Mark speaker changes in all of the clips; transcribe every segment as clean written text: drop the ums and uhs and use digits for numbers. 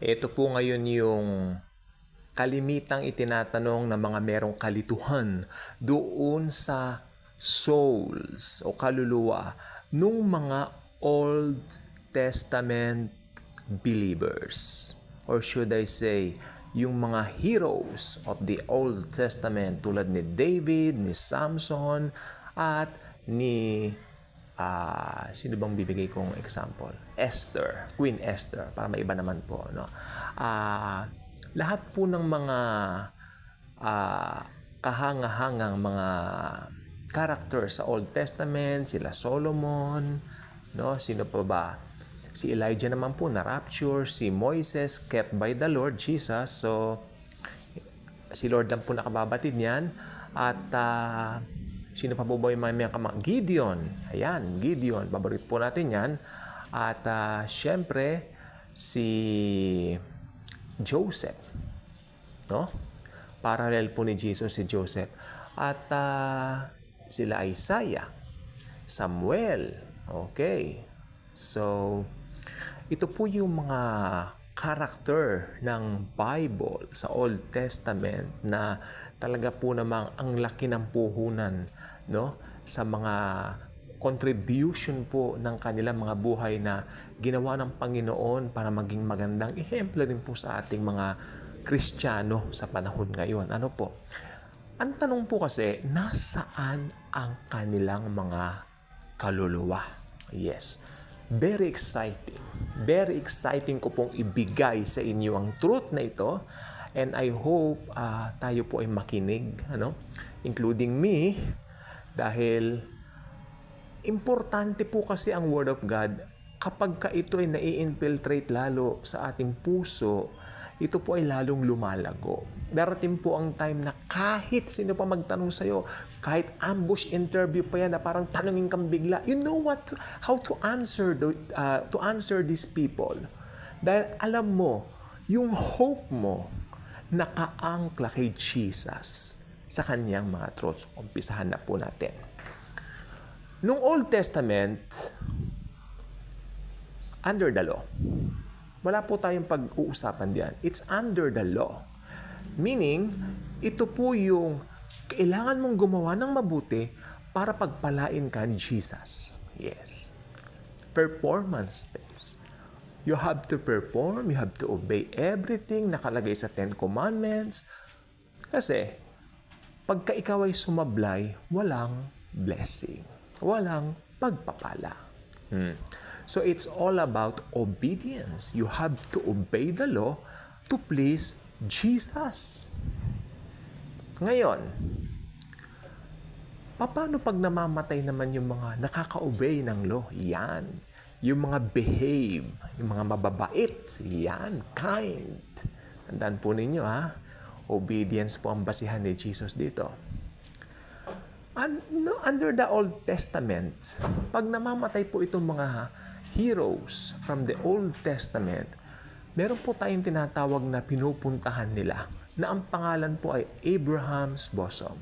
Speaker 1: Ito po ngayon yung kalimitang itinatanong ng mga merong kalituhan doon sa souls o kaluluwa nung mga Old Testament believers. Or should I say, yung mga heroes of the Old Testament tulad ni David, ni Samson, at ni sino bang bibigay kong example? Esther, Queen Esther, para maiba naman po, no? Lahat po ng mga kahangahangang mga characters sa Old Testament, sila Solomon, no? Sino pa ba? Si Elijah naman po na rapture, si Moises kept by the Lord Jesus. So si Lord lang po nakababatid niyan. At sino pa po ba yung mga Gideon. Ayan, Gideon. Paborito po natin yan. At syempre, si Joseph. No? Parallel po ni Jesus si Joseph. At sila Isaiah, Samuel. Okay. So, ito po yung mga character ng Bible sa Old Testament na talaga po namang ang laki ng puhunan, no, sa mga contribution po ng kanilang mga buhay na ginawa ng Panginoon para maging magandang ehemplo din po sa ating mga Kristiyano sa panahon ngayon. Ano po? Ang tanong po kasi, nasaan ang kanilang mga kaluluwa? Yes. Very exciting. Very exciting ko pong ibigay sa inyo ang truth na ito. And I hope tayo po ay makinig, including me, dahil importante po kasi ang Word of God. Kapag ito ay nai-infiltrate lalo sa ating puso, ito po ay lalong lumalago. Darating po ang time na kahit sino pa magtanong sa'yo, kahit ambush interview pa yan na parang tanungin kang bigla, you know how to answer these people. Dahil alam mo, yung hope mo, nakaangkla kay Jesus sa kanyang mga truths. Umpisahan na po natin. Nung Old Testament, under the law, wala po tayong pag-uusapan diyan. It's under the law. Meaning, ito po yung kailangan mong gumawa ng mabuti para pagpalain ka ni Jesus. Yes. Performance based. You have to perform, you have to obey everything nakalagay sa 10 Commandments. Kasi, pagka ikaw ay sumablay, walang blessing. Walang pagpapala. So it's all about obedience. You have to obey the law to please Jesus. Ngayon, paano pag namamatay naman yung mga nakaka-obey ng law? Yan. Yung mga behave, yung mga mababait. Yan. Kind. Tandaan po ninyo, ha? Obedience po ang basihan ni Jesus dito. Under the Old Testament, pag namamatay po itong mga heroes from the Old Testament, meron po tayong tinatawag na pinupuntahan nila na ang pangalan po ay Abraham's bosom.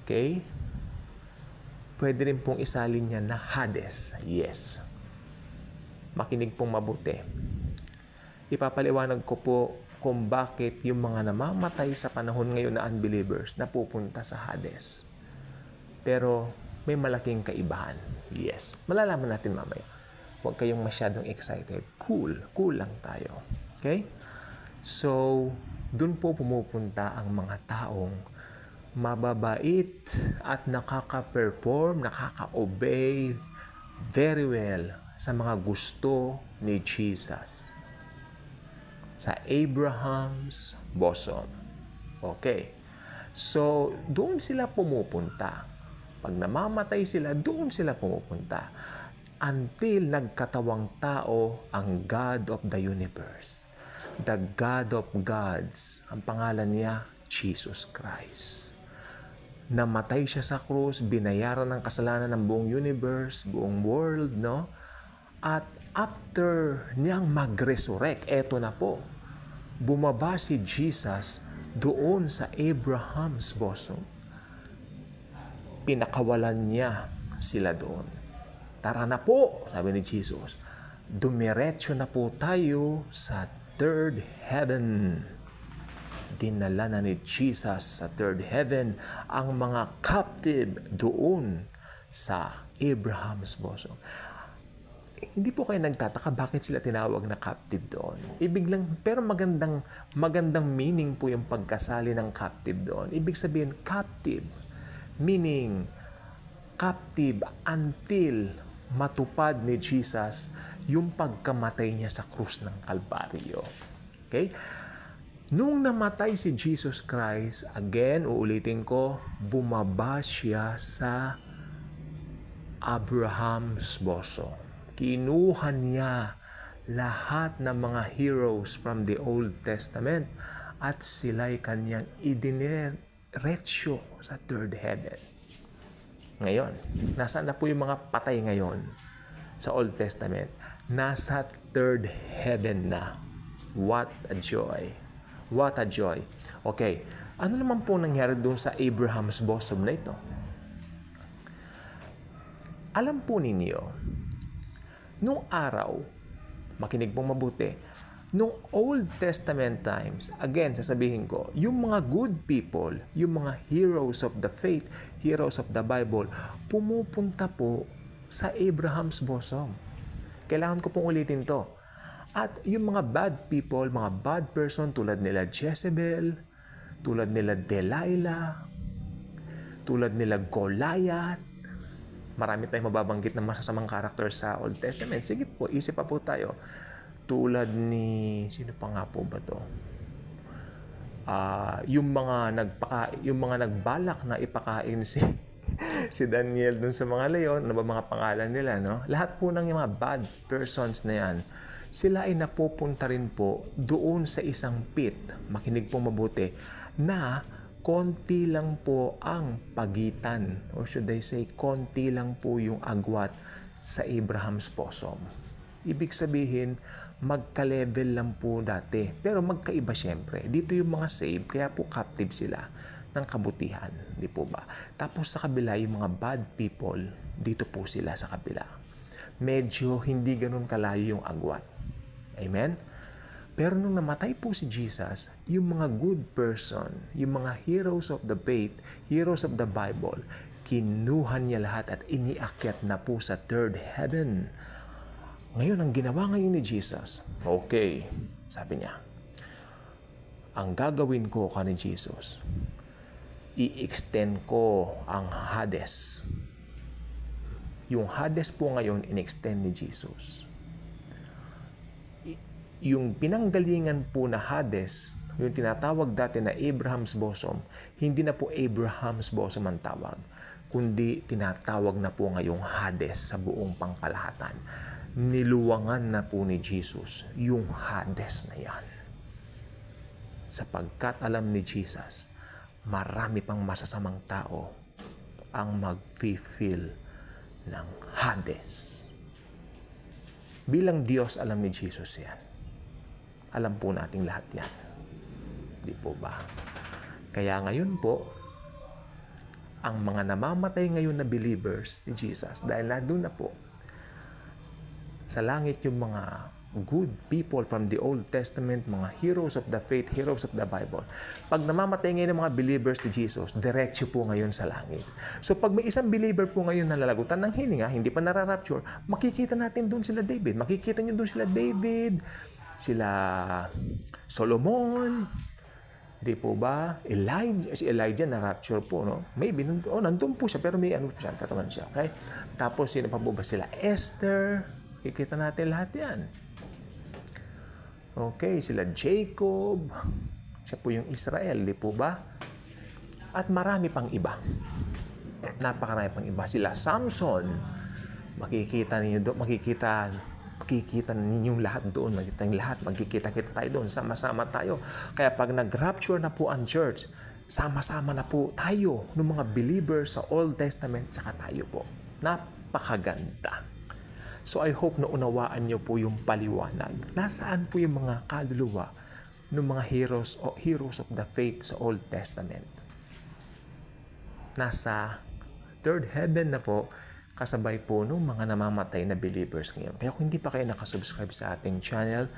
Speaker 1: Okay? Pwede rin pong isalin niya na Hades. Yes. Makinig pong mabuti. Ipapaliwanag ko po kung bakit yung mga namamatay sa panahon ngayon na unbelievers napupunta sa Hades. Pero may malaking kaibahan. Yes. Malalaman natin mamaya. Huwag kayong masyadong excited. Cool lang tayo. Okay? So, dun po pumupunta ang mga taong mababait at nakaka-perform, nakaka-obey very well sa mga gusto ni Jesus. Sa Abraham's bosom. Okay. So, doon sila pumupunta. Pag namamatay sila, doon sila pumupunta. Until nagkatawang tao ang God of the universe. The God of gods. Ang pangalan niya, Jesus Christ. Namatay siya sa krus, binayaran ng kasalanan ng buong universe, buong world, no? At after niyang mag-resurrect, eto na po, bumaba si Jesus doon sa Abraham's bosom. Pinakawalan niya sila doon. Tara na po, sabi ni Jesus. dumiretso na po tayo sa third heaven. Dinala na ni Jesus sa third heaven ang mga captive doon sa Abraham's bosom. Hindi po kayo nagtataka bakit sila tinawag na captive doon. Pero magandang meaning po yung pagkasali ng captive doon. Ibig sabihin, captive, meaning captive until matupad ni Jesus yung pagkamatay niya sa krus ng Kalbaryo. Okay? Nung namatay si Jesus Christ, again, uulitin ko, bumaba siya sa Abraham's bosom. Kinuha niya lahat ng mga heroes from the Old Testament at sila'y kanyang idineretsyo sa third heaven. Ngayon, nasaan na po yung mga patay ngayon sa Old Testament? Nasa third heaven na. What a joy! What a joy! Okay, ano naman po nangyari doon sa Abraham's bosom na ito? Alam po ninyo, nung araw, makinig pong mabuti, nung Old Testament times, again, sasabihin ko, yung mga good people, yung mga heroes of the faith, heroes of the Bible, pumupunta po sa Abraham's bosom. Kailangan ko pong ulitin to. At yung mga bad people, mga bad person tulad nila Jezebel, tulad nila Delilah, tulad nila Goliath, marami tayong mababanggit na masasamang karakter sa Old Testament. Sige po, isip pa po tayo. Tulad ni, sino pa nga po ba to? Yung mga nagbalak na ipakain si Daniel dun sa mga leon, ano ba mga pangalan nila, no? Lahat po ng mga bad persons na yan, sila ay napupunta rin po doon sa isang pit, makinig po mabuti, na konti lang po ang pagitan, or should I say, konti lang po yung agwat sa Abraham's bosom. Ibig sabihin, magka-level lang po dati, pero magkaiba syempre. Dito yung mga saved, kaya po captive sila ng kabutihan, di po ba? Tapos sa kabila, yung mga bad people, dito po sila sa kabila. Medyo hindi ganun kalayo yung agwat. Amen? Pero nung namatay po si Jesus, yung mga good person, yung mga heroes of the faith, heroes of the Bible, kinuha niya lahat at iniakyat na po sa third heaven. Ngayon, ang ginawa ngayon ni Jesus, okay, sabi niya, ang gagawin ko ni Jesus, i-extend ko ang Hades. Yung Hades po ngayon, in-extend ni Jesus. Yung pinanggalingan po na Hades, yung tinatawag dati na Abraham's bosom, hindi na po Abraham's bosom ang tawag, kundi tinatawag na po ngayong Hades sa buong pangkalahatan. Niluwangan na po ni Jesus yung Hades na yan. Sapagkat alam ni Jesus, marami pang masasamang tao ang mag-feel ng Hades. Bilang Diyos, alam ni Jesus yan. Alam po nating lahat yan. Di po ba? Kaya ngayon po, ang mga namamatay ngayon na believers ni Jesus, dahil nandun na po, sa langit yung mga good people from the Old Testament, mga heroes of the faith, heroes of the Bible. Pag namamatay ngayon ng mga believers ni Jesus, diretso po ngayon sa langit. So pag may isang believer po ngayon na lalagutan ng hininga, hindi pa nararapture, makikita natin doon sila David. Makikita niyo doon sila David, sila Solomon, di po ba? Si Elijah na rapture po, no? Maybe, nandun po siya, pero may ano po siya, katawan siya, okay? Tapos, sino pa po ba sila? Esther, kikita natin lahat yan. Okay, sila Jacob, siya po yung Israel, di po ba? At marami pang iba. Napakarami pang iba. Sila Samson, makikita ninyong lahat doon, magkikita-kita tayo doon, sama-sama tayo. Kaya pag nag-rapture na po ang church, sama-sama na po tayo ng mga believers sa Old Testament, saka tayo po. Napakaganda. So I hope na unawaan niyo po yung paliwanag. Nasaan po yung mga kaluluwa ng mga heroes of the faith sa Old Testament? Nasa third heaven na po, kasabay po nung mga namamatay na believers ngayon. Kaya kung hindi pa kayo nakasubscribe sa ating channel,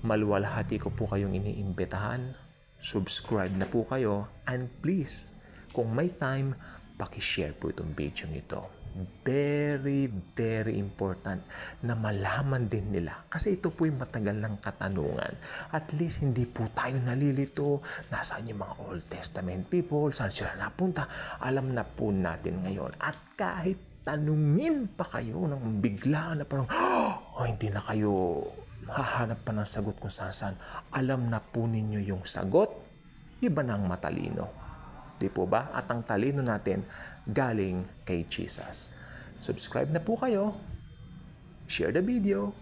Speaker 1: maluwalhati ko po kayong iniimbitahan. Subscribe na po kayo, and please, kung may time, pakishare po itong video ito. Very, very important na malaman din nila. Kasi ito po yung matagal ng katanungan. At least hindi po tayo nalilito. Nasaan yung mga Old Testament people? Saan sila napunta? Alam na po natin ngayon. At kahit tanungin pa kayo ng biglaan na parang, oh, hindi na kayo hahanap pa ng sagot kung saan. Alam na po ninyo yung sagot. Iba na ang matalino. Di po ba? At ang talino natin galing kay Jesus. Subscribe na po kayo. Share the video.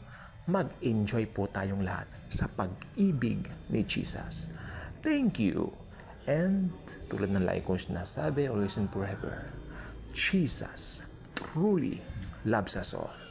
Speaker 1: Mag-enjoy po tayong lahat sa pag-ibig ni Jesus. Thank you. And tulad ng lagi kong sinasabi, always and forever, Jesus truly loves us all.